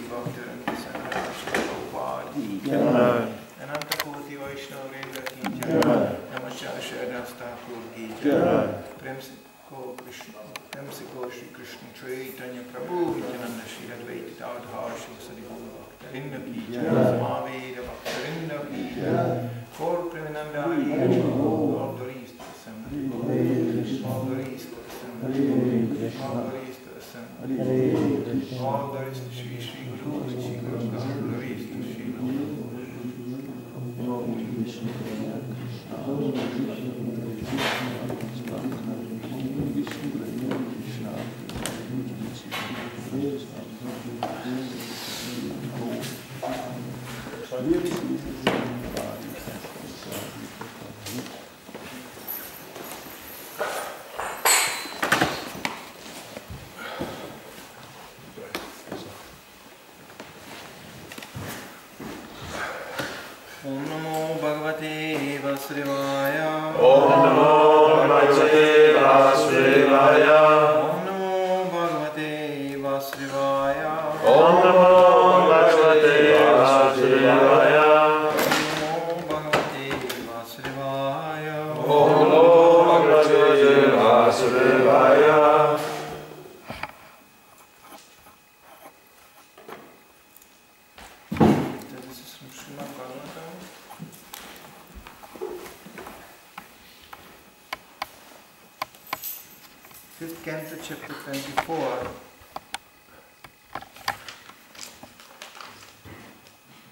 Bhaktivinoda Swami Prabhupada Ananta Koti Vaishnava Vrinda ki jai, Namacharya Das Thakur ki jai, Prem se ko Shri Krishna Chaitanya Prabhu Nityananda Shri Advaita Gadadhar Shri Sadguru Bhaktivinoda ki jai, Samaveda Bhaktivinoda ki jai, Gaur Premananda Hari all glories to Assembly, all glories to Assembly, all glories to Assembly, all glories to Shri Shri Guru Shri Guru, all glories to Shri Guru. Om Namo Bhagavate Vasudevaya. Om Namo Bhagavate Vasudevaya. Om Namo Bhagavate Vasudevaya. Om Namo Bhagavate Vasudevaya. Om Namo Bhagavate Vasudevaya. This is from Srimad Bhagavatam. Fifth Canto, Chapter 24.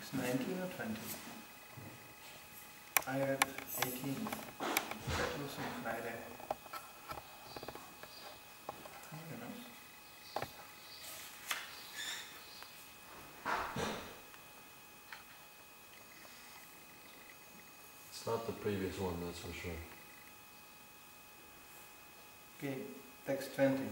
It's 19 or 20? I read 18. That was on Friday. Who knows? It's not the previous one, that's for sure. Okay, text 20.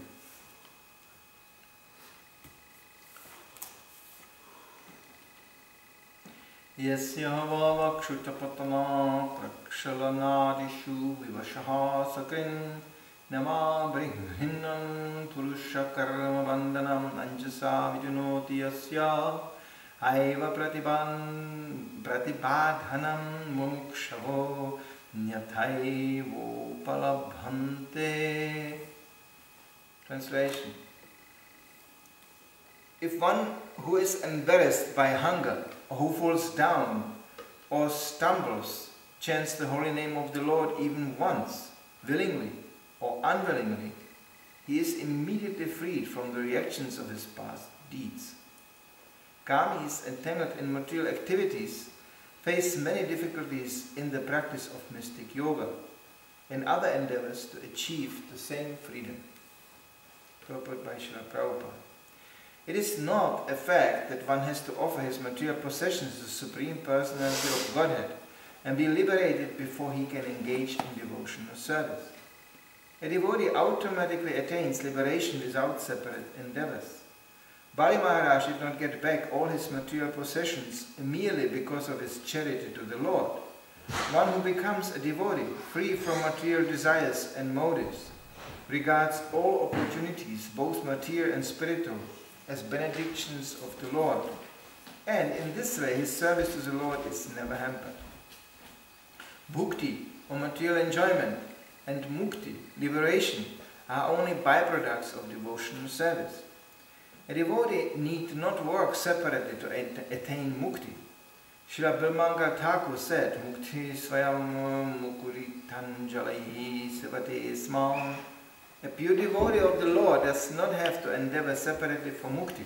Yasya vavakshutapatana prakshalanadishu vivashaha sakrin nama brihhinnam purusha karma bandhanam anjasa vidunoti yasya aiva pratibadhanam mumukshavo nyathaivo palabhante. Translation. If one who is embarrassed by hunger, or who falls down or stumbles, chants the holy name of the Lord even once, willingly or unwillingly, he is immediately freed from the reactions of his past deeds. Kamis entangled in material activities face many difficulties in the practice of mystic yoga and other endeavors to achieve the same freedom. Purport by Srila Prabhupada. It is not a fact that one has to offer his material possessions to the Supreme Personality of Godhead and be liberated before he can engage in devotional service. A devotee automatically attains liberation without separate endeavors. Bali Maharaj did not get back all his material possessions merely because of his charity to the Lord. One who becomes a devotee, free from material desires and motives, regards all opportunities, both material and spiritual, as benedictions of the Lord, and in this way his service to the Lord is never hampered. Bhukti, or material enjoyment, and mukti, liberation, are only byproducts of devotional service. A devotee need not work separately to attain mukti. Srila Brahmanga Thakur said, Mukti swayam mukuritanjalayi sevate smam. A pure devotee of the Lord does not have to endeavor separately for mukti,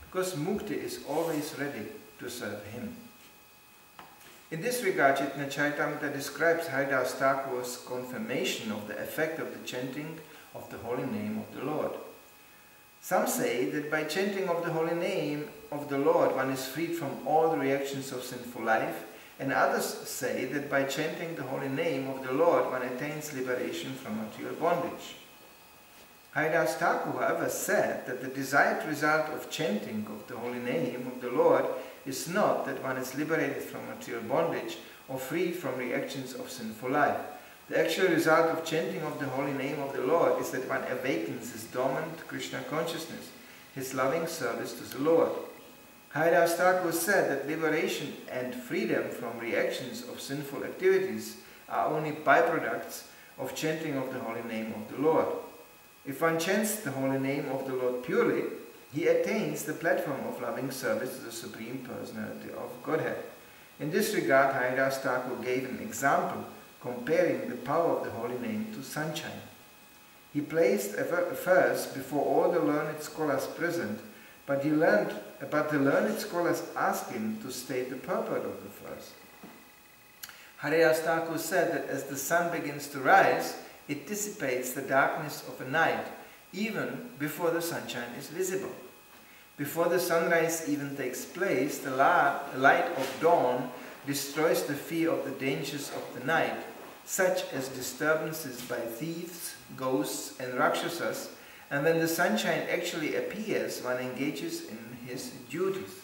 because mukti is always ready to serve him. In this regard, Chaitanya Charitamrita describes Haridas Thakur's confirmation of the effect of the chanting of the holy name of the Lord. Some say that by chanting of the holy name of the Lord one is freed from all the reactions of sinful life, and others say that by chanting the holy name of the Lord one attains liberation from material bondage. Haridas Thakur, however, said that the desired result of chanting of the holy name of the Lord is not that one is liberated from material bondage or freed from reactions of sinful life. The actual result of chanting of the holy name of the Lord is that one awakens his dormant Krishna consciousness, his loving service to the Lord. Haridas Thakur said that liberation and freedom from reactions of sinful activities are only byproducts of chanting of the holy name of the Lord. If one chants the holy name of the Lord purely, he attains the platform of loving service to the Supreme Personality of Godhead. In this regard, Haridas Thakur gave an example comparing the power of the holy name to sunshine. He placed a verse before all the learned scholars present, but the learned scholars asked him to state the purport of the verse. Haridas Thakur said that as the sun begins to rise, it dissipates the darkness of a night, even before the sunshine is visible. Before the sunrise even takes place, the light of dawn destroys the fear of the dangers of the night, such as disturbances by thieves, ghosts and rakshasas, and when the sunshine actually appears, one engages in his duties.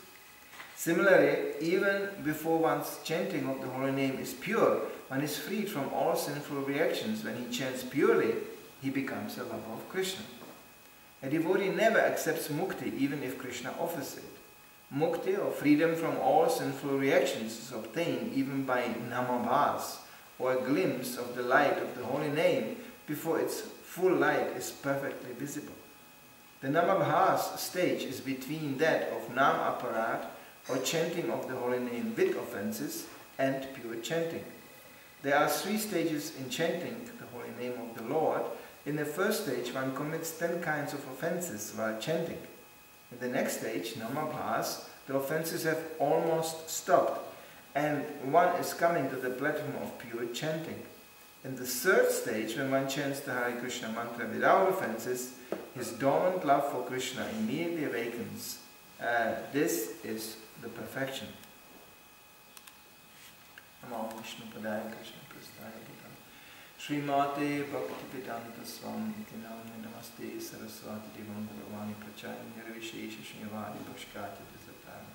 Similarly, even before one's chanting of the holy name is pure, one is freed from all sinful reactions. When he chants purely, he becomes a lover of Krishna. A devotee never accepts mukti even if Krishna offers it. Mukti, or freedom from all sinful reactions, is obtained even by namabhas, or a glimpse of the light of the holy name before its full light is perfectly visible. The namabhas stage is between that of nam aparat, or chanting of the holy name with offenses, and pure chanting. There are 3 stages in chanting the holy name of the Lord. In the first stage, one commits 10 kinds of offenses while chanting. In the next stage, namabhas, the offenses have almost stopped, and one is coming to the platform of pure chanting. In the third stage, when one chants the Hare Krishna mantra without offenses, his dormant love for Krishna immediately awakens. This is the perfection. Namo Vishnu Padaya Krishna Prasthaya Gita Srimate Bhaktivedanta Swami Tinamni Namaste Saraswati Devam Bhagavani Prachayam Nirvishesha Shrivadi Bhashkati Dhisatana.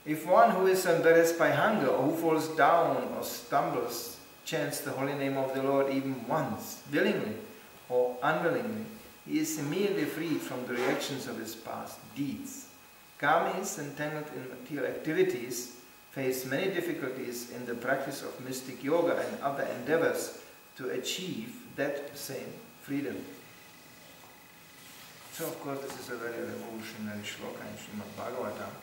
If one who is embarrassed by hunger or who falls down or stumbles chants the holy name of the Lord even once, willingly or unwillingly, he is immediately freed from the reactions of his past deeds. Kamis entangled in material activities face many difficulties in the practice of mystic yoga and other endeavors to achieve that same freedom. So of course this is a very revolutionary shloka in Srimad Bhagavatam,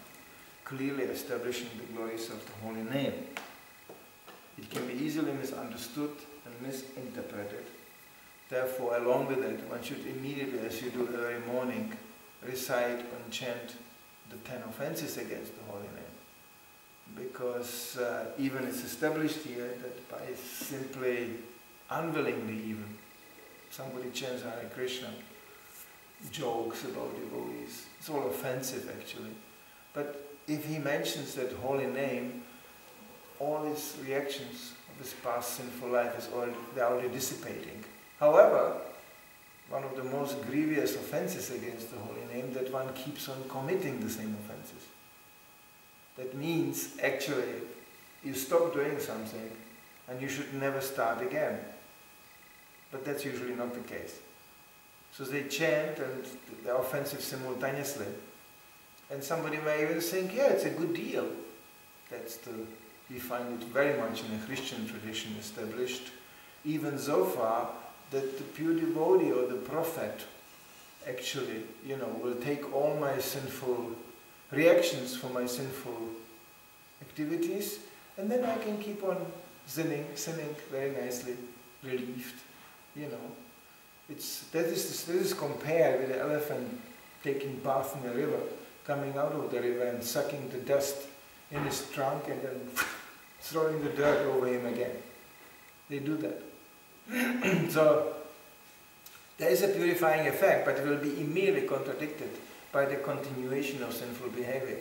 clearly establishing the glories of the holy name. It can be easily misunderstood and misinterpreted. Therefore, along with it, one should immediately, as you do every morning, recite and chant the 10 offenses against the holy name. Because even it's established here that by simply, unwillingly even, somebody chants Hare Krishna, jokes about devotees, it's all offensive actually. But if he mentions that holy name, all his reactions of his past sinful life they're already dissipating. However, one of the most grievous offenses against the holy name, that one keeps on committing the same offenses. That means actually you stop doing something and you should never start again. But that's usually not the case. So they chant and they're offensive simultaneously. And somebody may even think, yeah, it's a good deal. We find it very much in a Christian tradition established, even so far that the pure devotee or the prophet actually, will take all my sinful reactions for my sinful activities, and then I can keep on sinning very nicely, relieved. This is compared with the elephant taking bath in the river, coming out of the river and sucking the dust in his trunk and then throwing the dirt over him again. They do that. So there is a purifying effect, but it will be immediately contradicted by the continuation of sinful behavior.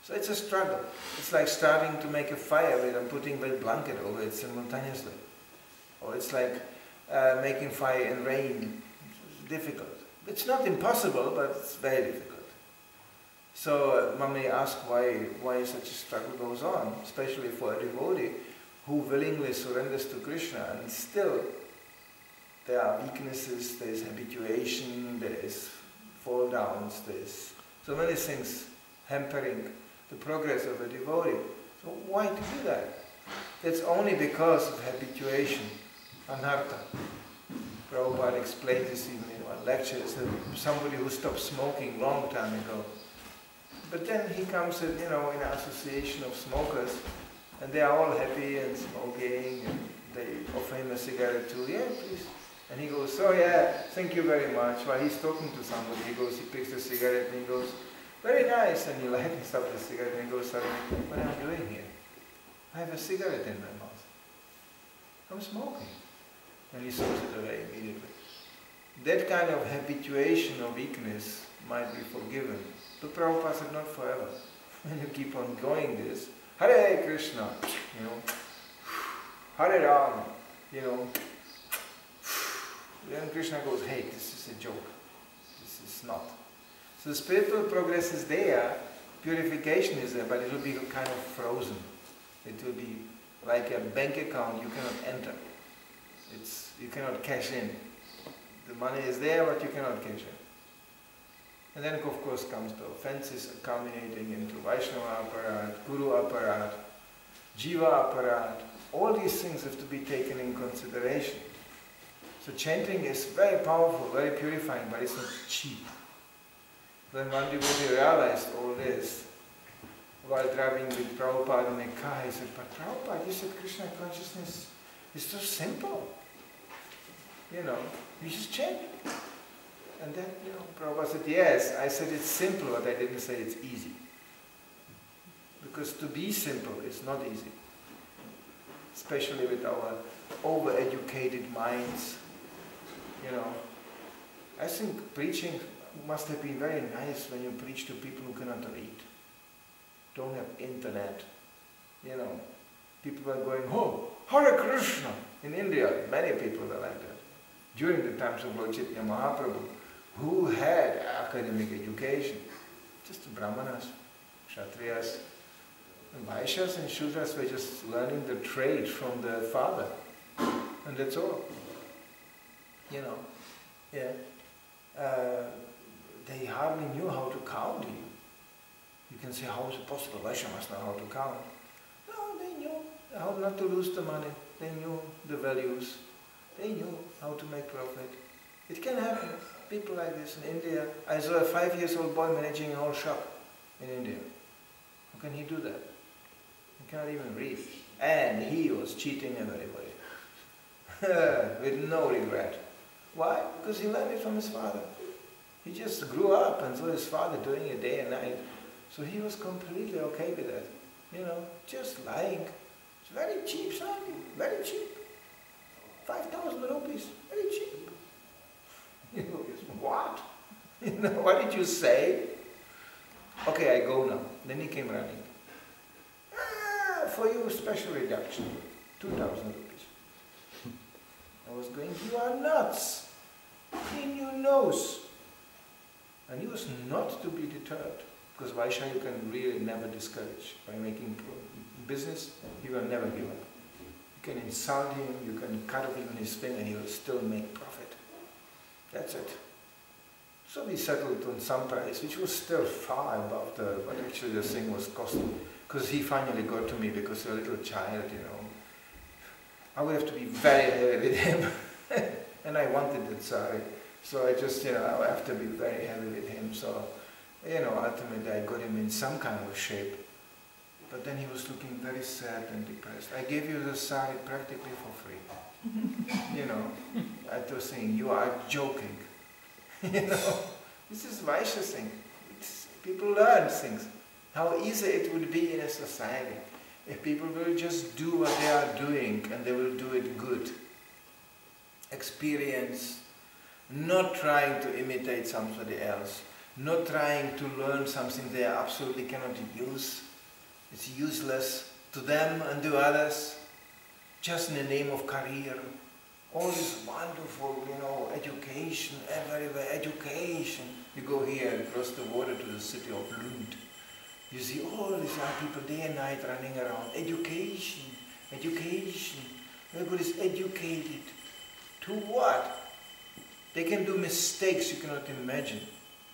So it's a struggle. It's like starting to make a fire and putting a blanket over it simultaneously. Or it's like making fire in rain. It's difficult. It's not impossible, but it's very difficult. So one may ask why such a struggle goes on, especially for a devotee who willingly surrenders to Krishna, and still there are weaknesses, there is habituation, there is fall downs, there is so many things hampering the progress of a devotee. So why to do that? That's only because of habituation, anartha. Prabhupada explained this even in one lecture. It's somebody who stopped smoking long time ago. But then he comes in, in an association of smokers, and they are all happy and smoking, and they offer him a cigarette too. Yeah, please. And he goes, oh yeah, thank you very much. While he's talking to somebody, he picks the cigarette and he goes, very nice. And he lights up the cigarette and he goes, suddenly, what am I doing here? I have a cigarette in my mouth. I'm smoking. And he throws it away immediately. That kind of habituation or weakness might be forgiven. But Prabhupada said, not forever. When you keep on going this, Hare Krishna, Hare Ram, then Krishna goes, hey, this is a joke. This is not. So the spiritual progress is there, purification is there, but it will be kind of frozen. It will be like a bank account you cannot enter. You cannot cash in. The money is there, but you cannot cash in. And then, of course, comes the offenses culminating into Vaishnava aparat, Guru aparat, Jiva aparat. All these things have to be taken in consideration. So chanting is very powerful, very purifying, but it's not cheap. When one devotee realized all this, while driving with Prabhupada in a car, he said, but Prabhupada, you said Krishna consciousness is so simple. You just chant. And then, Prabhupada said, yes, I said it's simple, but I didn't say it's easy. Because to be simple is not easy. Especially with our over-educated minds. I think preaching must have been very nice when you preach to people who cannot read, don't have internet. People are going, oh, Hare Krishna! In India, many people were like that. During the times of Lord Chaitanya Mahaprabhu, who had academic education? Just Brahmanas, Kshatriyas, and Vaishyas and Shudras were just learning the trade from the father. And that's all. They hardly knew how to count even. You can say, how is it possible? Vaishyas must know how to count. No, they knew how not to lose the money. They knew the values. They knew how to make profit. It can happen. People like this in India. I saw a 5-year-old boy managing a whole shop in India. How can he do that? He cannot even read. And he was cheating everybody. With no regret. Why? Because he learned it from his father. He just grew up and saw his father doing it day and night. So he was completely okay with that. Just lying. It's very cheap, Swami. Very cheap. 5,000 rupees. Very cheap. What? What did you say? Okay, I go now. Then he came running. For you, special reduction. 2,000 rupees. I was going, you are nuts. In your nose. And he was not to be deterred. Because Vaishya you can really never discourage. By making business, he will never give up. You can insult him, you can cut off even his thing, and he will still make profit. That's it. So we settled on some price, which was still far above what actually the thing was costing. Because he finally got to me because a little child, I would have to be very heavy with him. And I wanted it, sorry. So I just, I have to be very heavy with him. So, ultimately I got him in some kind of shape. But then he was looking very sad and depressed. I gave you the sari practically for free. I was saying, you are joking. This is Vaishya thing. People learn things. How easy it would be in a society if people will just do what they are doing and they will do it good. Experience, not trying to imitate somebody else, not trying to learn something they absolutely cannot use. It's useless to them and to others, just in the name of career. All this wonderful, education, everywhere, education. You go here across the water to the city of Lund. You see all these young people day and night running around. Education, education. Everybody's educated. To what? They can do mistakes you cannot imagine.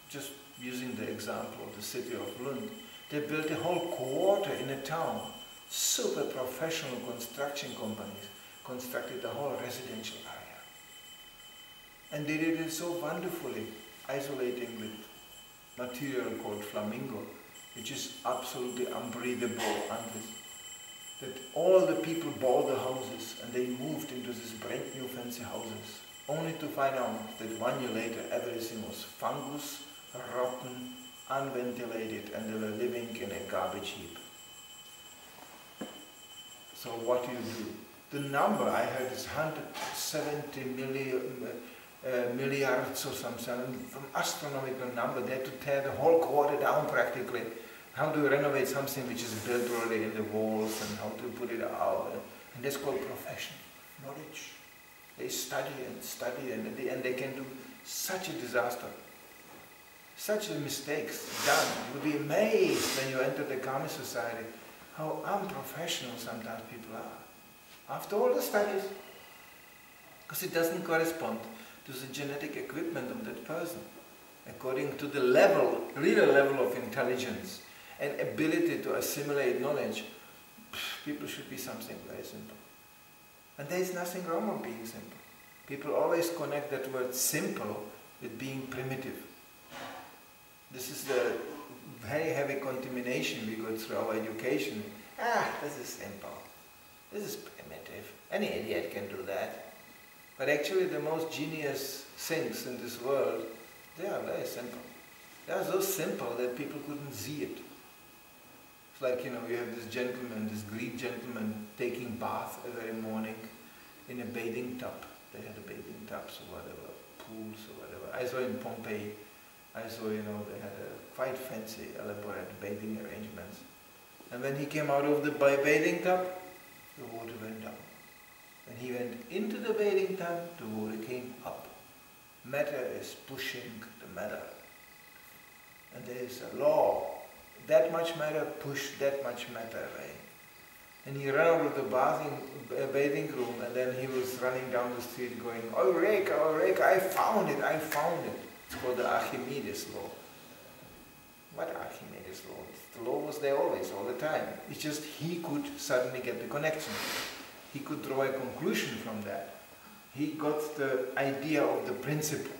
Just using the example of the city of Lund, they built a whole quarter in a town. Super professional construction companies constructed the whole residential area. And they did it so wonderfully, isolating with material called flamingo, which is absolutely unbreathable, that all the people bought the houses and they moved into these brand new fancy houses, only to find out that 1 year later everything was fungus, rotten, unventilated, and they were living in a garbage heap. So what do you do? The number I heard is 170 milliards or something, some astronomical number. They had to tear the whole quarter down practically. How to renovate something which is built already in the walls, and how to put it out. And that's called profession, knowledge. They study, and at the end they can do such a disaster. Such mistakes done. You'll be amazed when you enter the Karma society how unprofessional sometimes people are. After all the studies. Because it doesn't correspond to the genetic equipment of that person. According to the level, real level of intelligence and ability to assimilate knowledge, people should be something very simple. And there is nothing wrong with being simple. People always connect that word simple with being primitive. This is the very heavy contamination we go through our education. This is simple. This is primitive. Any idiot can do that. But actually the most genius things in this world, they are very simple. They are so simple that people couldn't see it. It's like, you have this gentleman, this Greek gentleman taking bath every morning in a bathing tub. They had a bathing tubs or whatever, pools or whatever. I saw in Pompeii, they had a quite fancy, elaborate bathing arrangements. And when he came out of the bathing tub, the water went down. When he went into the bathing tub, the water came up. Matter is pushing the matter. And there is a law. That much matter push that much matter away. And he ran out of the bathing room, and then he was running down the street going, Eureka, Eureka, I found it, I found it. It's called the Archimedes law. What Archimedes law? The law was there always, all the time. It's just he could suddenly get the connection. He could draw a conclusion from that. He got the idea of the principle.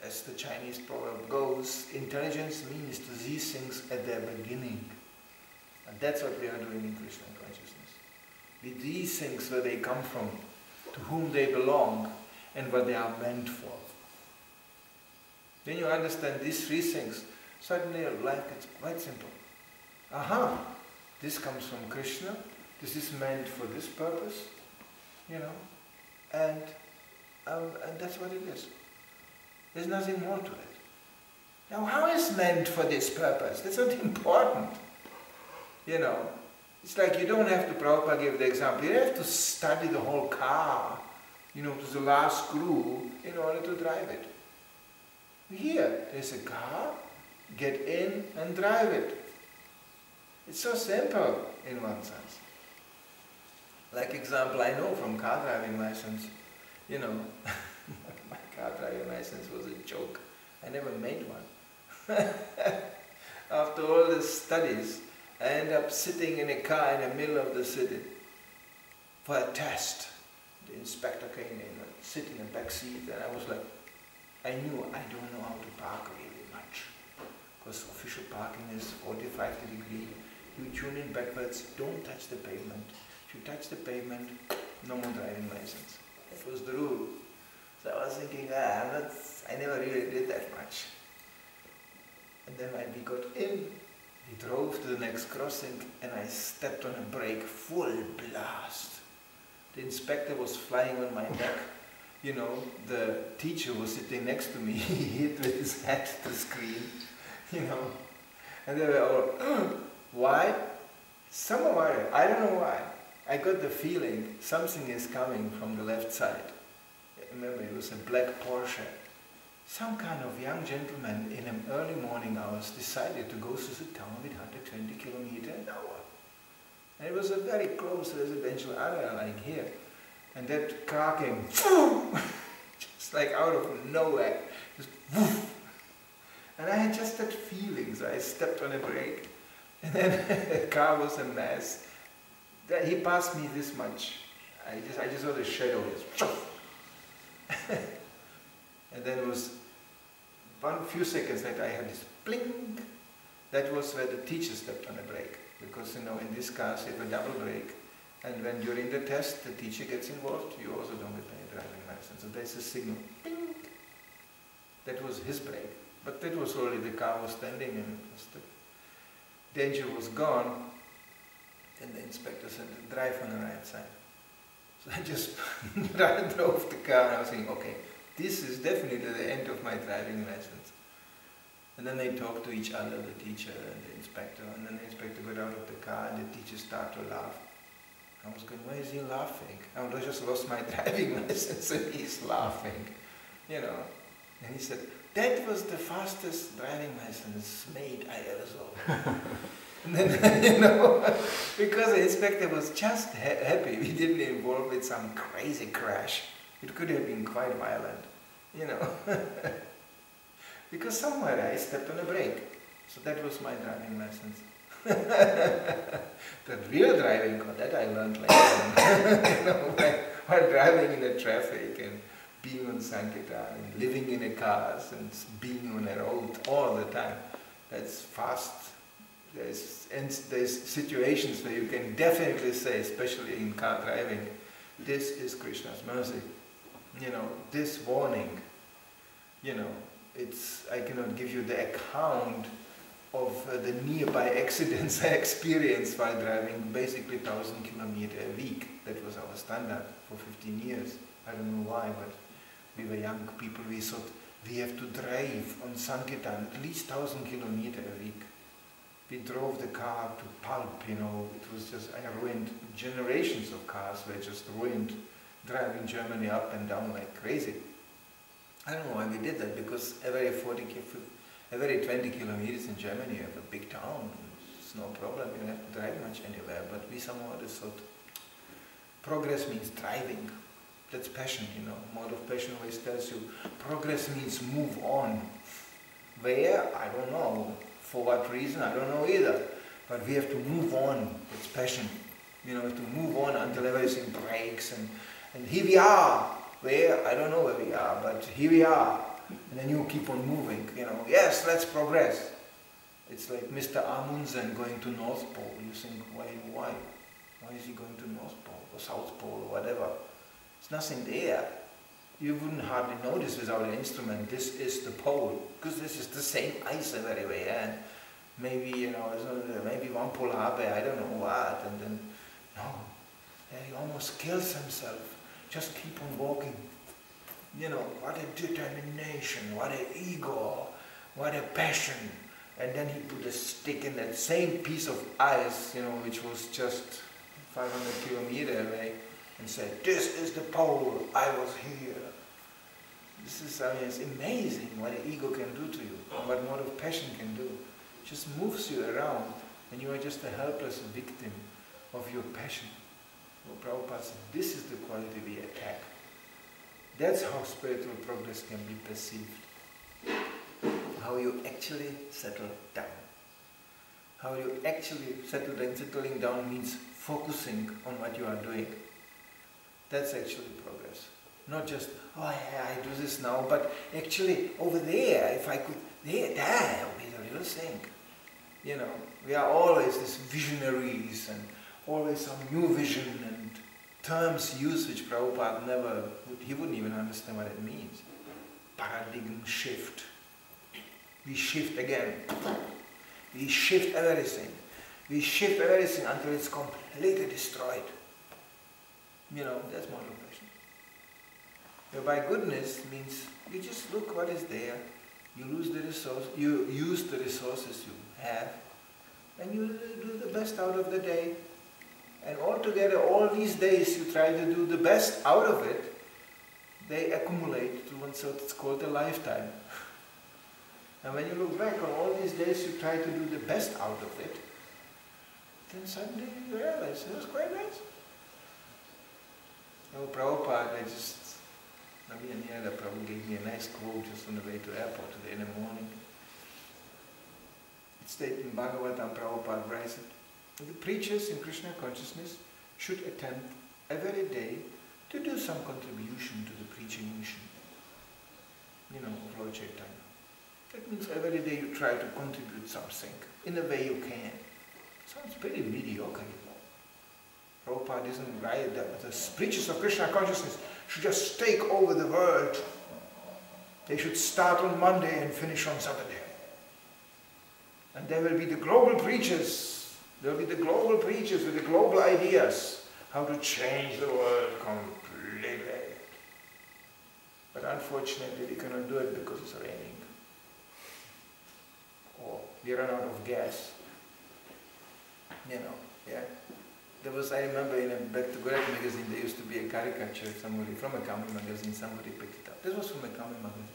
As the Chinese proverb goes, intelligence means to see things at their beginning. And that's what we are doing in Krishna consciousness. With these things, where they come from, to whom they belong, and what they are meant for. When you understand these three things, suddenly your life gets quite simple. This comes from Krishna, this is meant for this purpose, and that's what it is. There's nothing more to it. Now, how is meant for this purpose? That's not important. It's like you don't have to, Prabhupada gave the example, you have to study the whole car, to the last screw in order to drive it. Here, there's a car, get in and drive it. It's so simple in one sense. Like example I know from car driving license, my car driving license was a joke. I never made one. After all the studies, I ended up sitting in a car in the middle of the city for a test. The inspector came in and sit in the back seat, and I was like, I knew I don't know how to park really much. Because official parking is 45 degrees. You tune in backwards, don't touch the pavement. If you touch the pavement, no more driving license. That was the rule. So I was thinking, I never really did that much. And then when we got in, we drove to the next crossing, and I stepped on a brake, full blast. The inspector was flying on my neck. The teacher was sitting next to me. He hit with his head the screen, And they were all, why? Somewhere, I don't know why. I got the feeling something is coming from the left side. Remember, it was a black Porsche. Some kind of young gentleman in the early morning hours decided to go through the town with 120 kilometers an hour. And it was a very close residential area like here. And that car came, just like out of nowhere, just woof, And I had just that feeling, so I stepped on a brake. And then the car was a mess. He passed me this much. I just saw the shadow. And then it was few seconds later, I had this bling. That was where the teacher stepped on the brake. Because, in this cars you have a double brake. And when during the test the teacher gets involved, you also don't get any driving license. So there's a signal. Bing. That was his brake. But that was already, the car was standing and the danger was gone. And the inspector said, drive on the right side. So I just drove the car and I was thinking, okay, this is definitely the end of my driving license. And then they talked to each other, the teacher and the inspector, and then the inspector got out of the car and the teacher started to laugh. I was going, why is he laughing? I just lost my driving license and he's laughing, And he said, that was the fastest driving license made I ever saw. And then, because the inspector was just happy we didn't involve with some crazy crash. It could have been quite violent, Because somewhere I stepped on a brake. So that was my driving license. The real driving, that I learned later on. While driving in the traffic and being on Sankirtan and living in the cars and being on the road all the time. That's fast. There's situations where you can definitely say, especially in car driving, this is Krishna's mercy. This warning, I cannot give you the account of the nearby accidents I experienced while driving basically 1,000 kilometers a week. That was our standard for 15 years. I don't know why, but we were young people, we thought we have to drive on Sankirtan at least 1,000 kilometers a week. We drove the car to pulp, it was just, I ruined generations of cars, were just ruined driving Germany up and down like crazy. I don't know why we did that, because every 20 kilometers in Germany you have a big town. It's no problem, you don't have to drive much anywhere, but we somehow just thought progress means driving. That's passion, Mode of passion always tells you progress means move on. Where? I don't know. For what reason? I don't know either. But we have to move on. It's passion. We have to move on until everything breaks. And here we are. Where? I don't know where we are, but here we are. And then you keep on moving, Yes, let's progress. It's like Mr. Amundsen going to North Pole. You think, why? Why is he going to North Pole or South Pole or whatever? There's nothing there. You wouldn't hardly notice without an instrument, this is the pole, because this is the same ice everywhere, and maybe, maybe one polar bear, I don't know what, and then, no, he almost kills himself. Just keep on walking. What a determination, what an ego, what a passion. And then he put a stick in that same piece of ice, which was just 500 kilometers away, and said, this is the pole, I was here. This is, it's amazing what an ego can do to you, and what mode of passion can do. It just moves you around, and you are just a helpless victim of your passion. Well, Prabhupada said, this is the quality we attack. That's how spiritual progress can be perceived. How you actually settle down. How you actually settle down. Settling down means focusing on what you are doing. That's actually progress. Not just, oh yeah, I do this now, but actually over there, if I could, that would be the real thing. We are always these visionaries and always some new vision and terms used which Prabhupada he wouldn't even understand what it means. Paradigm shift. We shift again. We shift everything. We shift everything until it's completely destroyed. That's motivation. By goodness means you just look what is there, you use the resources you have, and you do the best out of the day. And altogether, all these days you try to do the best out of it, they accumulate to one sort, it's called a lifetime. And when you look back on all these days you try to do the best out of it, then suddenly you realize it was quite nice. Prabhupada, Manidhara Prabhu gave me a nice quote just on the way to airport today in the morning. stated in Bhagavatam, Prabhupada writes it. The preachers in Krishna consciousness should attempt every day to do some contribution to the preaching mission, of Lord Chaitanya. That means every day you try to contribute something in the way you can. Sounds pretty mediocre, Prabhupada isn't right that the preachers of Krishna consciousness should just take over the world. They should start on Monday and finish on Saturday. And there will be the global preachers. There will be the global preachers with the global ideas, how to change the world completely. But unfortunately, we cannot do it because it's raining. Or we run out of gas. There was, I remember in a Back to Gorak magazine, there used to be a caricature somebody from a Kami magazine, somebody picked it up. This was from a Kami magazine.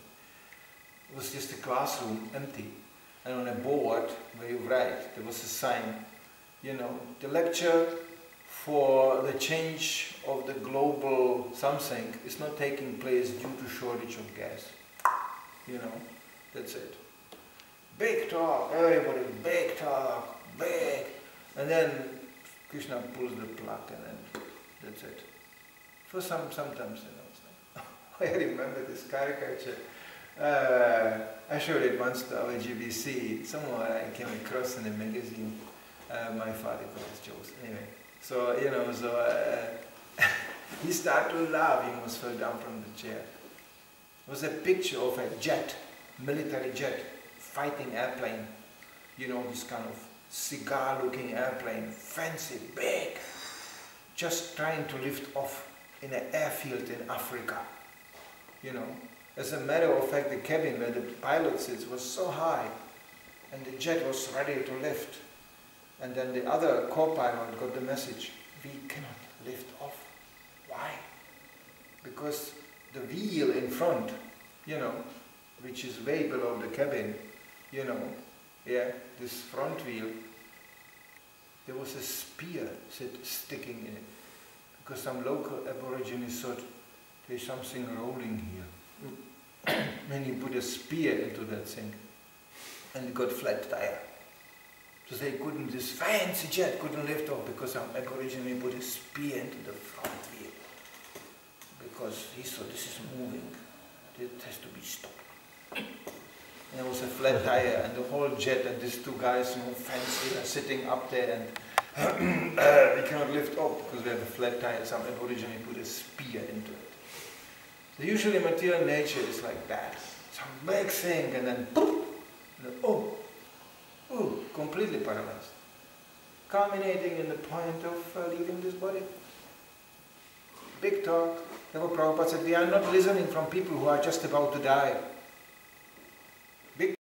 It was just a classroom, empty. And on a board where you write, there was a sign, the lecture for the change of the global something is not taking place due to shortage of gas. That's it. Big talk, everybody, big talk, big. And then Krishna pulls the plug and then that's it. For sometimes, it's like, I remember this caricature. I showed it once to our GBC. Somewhere I came across in a magazine. My father calls jokes. Anyway, so he started to laugh. He almost fell down from the chair. It was a picture of a jet, military jet, fighting airplane. This kind of cigar-looking airplane, fancy, big, just trying to lift off in an airfield in Africa. As a matter of fact, the cabin where the pilot sits was so high, and the jet was ready to lift. And then the other co-pilot got the message, we cannot lift off. Why? Because the wheel in front, which is way below the cabin, this front wheel, there was a spear sticking in it. Because some local aborigines thought, there's something rolling here. And you put a spear into that thing, and it got flat tire. So they couldn't, this fancy jet couldn't lift off because some aborigine put a spear into the front wheel. Because he thought this is moving, it has to be stopped. And there was a flat tire, and the whole jet and these two guys, fancy, are sitting up there, and we cannot lift off because we have a flat tire. Some aborigine put a spear into it. So usually material nature is like that. Some big thing, and then poof, completely paralyzed. Culminating in the point of leaving this body. Big talk. Therefore Prabhupada said, we are not listening from people who are just about to die.